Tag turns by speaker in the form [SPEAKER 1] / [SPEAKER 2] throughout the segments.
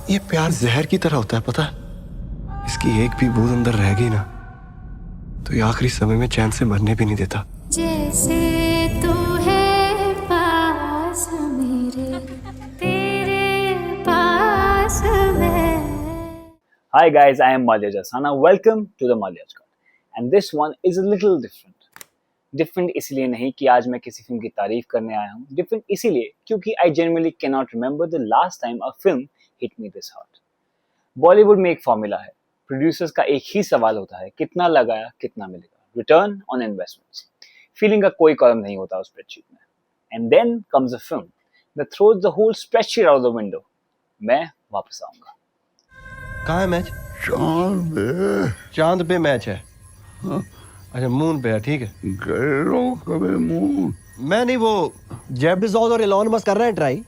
[SPEAKER 1] ये प्यार जहर की तरह होता है, पता है? इसकी एक भी बूंद अंदर रह गई ना तो ये आखिरी समय में चैन से मरने भी नहीं देता।
[SPEAKER 2] जैसे तू है पास मेरे, तेरे पास मैं।
[SPEAKER 3] Hi guys, I am Malyaj Asana. Welcome to the Malyaj Cut. And this one is a little different. Different इसलिए नहीं कि आज मैं किसी फिल्म की तारीफ करने आया हूँ. Different इसीलिए क्योंकि I genuinely cannot remember the last time a film hit me this hard. Bollywood में एक फॉर्मूला है. प्रोड्यूसर्स का एक ही सवाल होता है, कितना लगाया कितना मिलेगा. Return on investments. फीलिंग का कोई कॉलम नहीं होता उस स्प्रेडशीट में. And then comes a film that throws the whole spreadsheet out the window. मैं वापस आऊंगा.
[SPEAKER 1] कहाँ है मैच?
[SPEAKER 4] चांद पे
[SPEAKER 1] चांद पे मैच है. अच्छा मून पे है, ठीक है.
[SPEAKER 4] गए लोग कभी मून.
[SPEAKER 1] मैं नहीं, वो जेफ बेज़ोस और एलॉन मस्क कर रहे हैं ट्राई.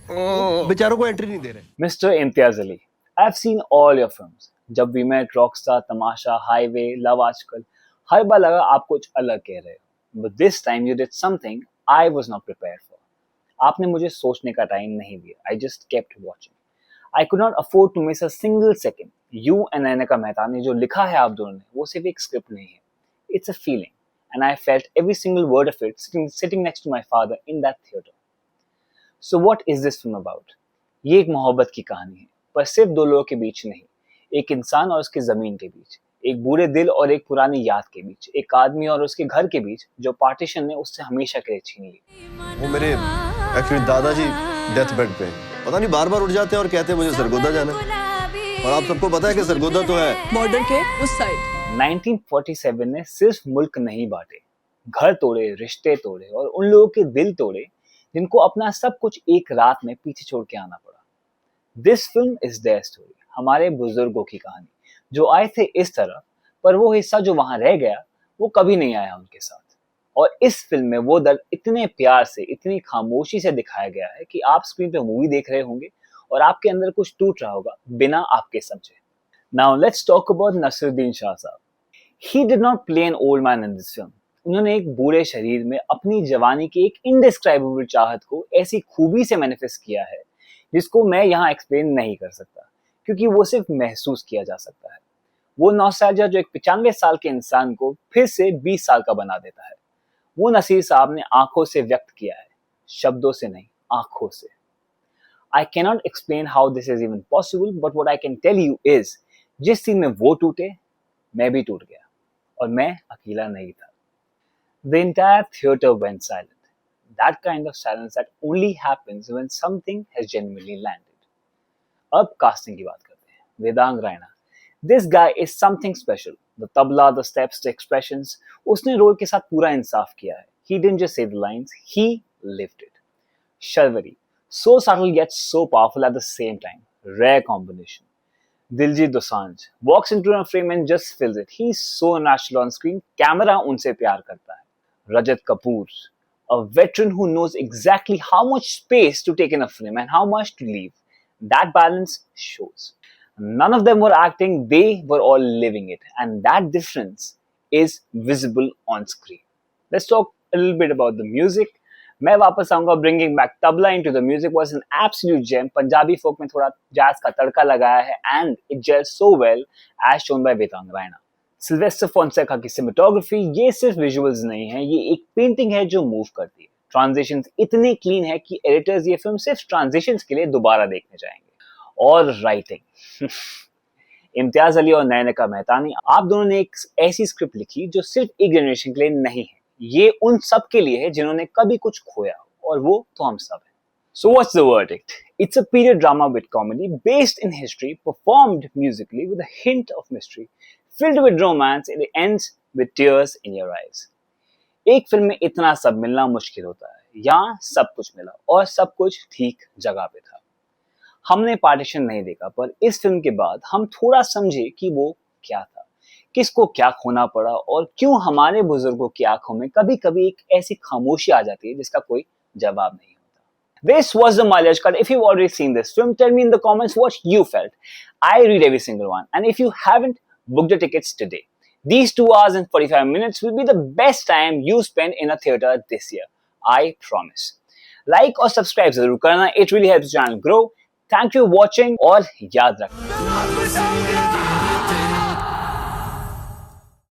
[SPEAKER 1] बेचारों को एंट्री नहीं दे रहे.
[SPEAKER 3] Mr. Imtiaz Ali, I've seen all your films. Jab We Met, Rockstar, Tamasha, Highway, Love आजकल, हर बार लगा आप कुछ अलग कह रहे हो. But this time you did something I was not prepared for. आपने मुझे सोचने का टाइम नहीं दिया. I just kept watching. I could not afford to miss a single second. You and नैना मेहता ने जो लिखा है आप दोनों ने, वो सिर्फ एक स्क्रिप्ट नहीं है. It's a feeling. And I felt every single word of it sitting next to my father in that theater. So what is this film about? ये एक मोहब्बत की कहानी है, पर सिर्फ दो लोगों के बीच नहीं. एक इंसान और उसकी जमीन के बीच, एक बुरे दिल और एक पुरानी याद के बीच, एक आदमी और उसके घर के बीच जो पार्टीशन ने उससे हमेशा के लिए छीन ली.
[SPEAKER 1] वो मेरे एक्चुअली दादाजी डेथ बेड पे हैं. पता नहीं बार बार उठ जाते हैं और कहते हैं मुझे सरगोदा जाना है. और आप सबको पता है कि सरगोदा तो है
[SPEAKER 5] बॉर्डर के उस साइड.
[SPEAKER 3] 1947 ने सिर्फ मुल्क नहीं बांटे, घर तोड़े, रिश्ते तोड़े और उन लोगों के दिल तोड़े जिनको अपना सब कुछ एक रात में पीछे छोड़ के आना पड़ा. This film is their story, हमारे बुजुर्गों की कहानी जो आए थे इस तरफ, पर वो हिस्सा जो वहां रह गया वो कभी नहीं आया उनके साथ. और इस फिल्म में वो दर्द इतने प्यार से, इतनी खामोशी से दिखाया गया है कि आप स्क्रीन पे मूवी देख रहे होंगे और आपके अंदर कुछ टूट रहा होगा बिना आपके समझे. Now let's talk about Naseeruddin Shah sahab. He did not play an old man in this film. उन्होंने एक बूढ़े शरीर में अपनी जवानी की एक इनडिस्क्राइबेबल चाहत को ऐसी खूबी से मैनिफेस्ट किया है जिसको मैं यहाँ एक्सप्लेन नहीं कर सकता, क्योंकि वो सिर्फ महसूस किया जा सकता है. वो नॉस्टैल्जिया जो एक 95 साल के इंसान को फिर से 20 साल का बना देता है, वो नसीर साहब ने आंखों से व्यक्त किया है, शब्दों से नहीं, आंखों से. I cannot explain how this is even possible, but what I can tell you is, जिस सीन में वो टूटे, मैं भी टूट गया, और मैं अकेला नहीं था. The entire theater went silent. That kind of silence that only happens when something has genuinely landed. अब कास्टिंग की बात करते हैं. Vedang Raina. This guy is something special. The tabla, the steps, the expressions. उसने रोल के साथ पूरा इंसाफ किया है. He didn't just say the lines, he lived it. Sharvari. So subtle yet so powerful at the same time. Rare combination. Diljit Dosanjh walks into a frame and just fills it. He's so natural on screen. Camera उनसे प्यार करता है. Rajat Kapoor, a veteran who knows exactly how much space to take in a film and how much to leave. That balance shows. None of them were acting, they were all living it. And that difference is visible on screen. Let's talk a little bit about the music. मैं वापस आऊंगा. Bringing back tabla into the music was an absolute gem. Punjabi folk में थोड़ा jazz का तड़का लगाया है and it gels so well as shown by Vedang Raina. Sylvester Fonseca की cinematography, ये सिर्फ विजुअल्स नहीं है, ये एक पेंटिंग है जो मूव करती है. ट्रांजिशंस इतने क्लीन है कि एडिटर्स ये फिल्म सिर्फ ट्रांजिशंस के लिए दोबारा देखने जाएंगे. और राइटिंग इम्तियाज अली और नैना मेहता ने, आप दोनों ने एक ऐसी स्क्रिप्ट लिखी जो सिर्फ एक जनरेशन के लिए नहीं है, ये उन सब के लिए है जिन्होंने कभी कुछ खोया हो, और वो तो हम सब हैं. So what's the verdict? It's a period drama with comedy based in history, performed musically with a hint of mystery, filled with romance, and it ends with tears in your eyes. एक film में इतना सब मिलना मुश्किल होता है. यहाँ सब कुछ मिला और सब कुछ ठीक जगह पे था. हमने पार्टीशन नहीं देखा, पर इस फिल्म के बाद हम थोड़ा समझे कि वो क्या था, किसको क्या खोना पड़ा और क्यों हमारे बुजुर्गों की आंखों में कभी कभी एक ऐसी खामोशी आ जाती है जिसका कोई जवाब नहीं होता. This was the Malyaj Cut. If you've already seen this film, tell me in the comments what you felt. I read every single one. And if you haven't, book the tickets today. These 2 hours and 45 minutes will be the best time you spend in a theater this year. I promise. Like or subscribe जरूर करना. It really helps the channel grow. Thank you watching और याद रखना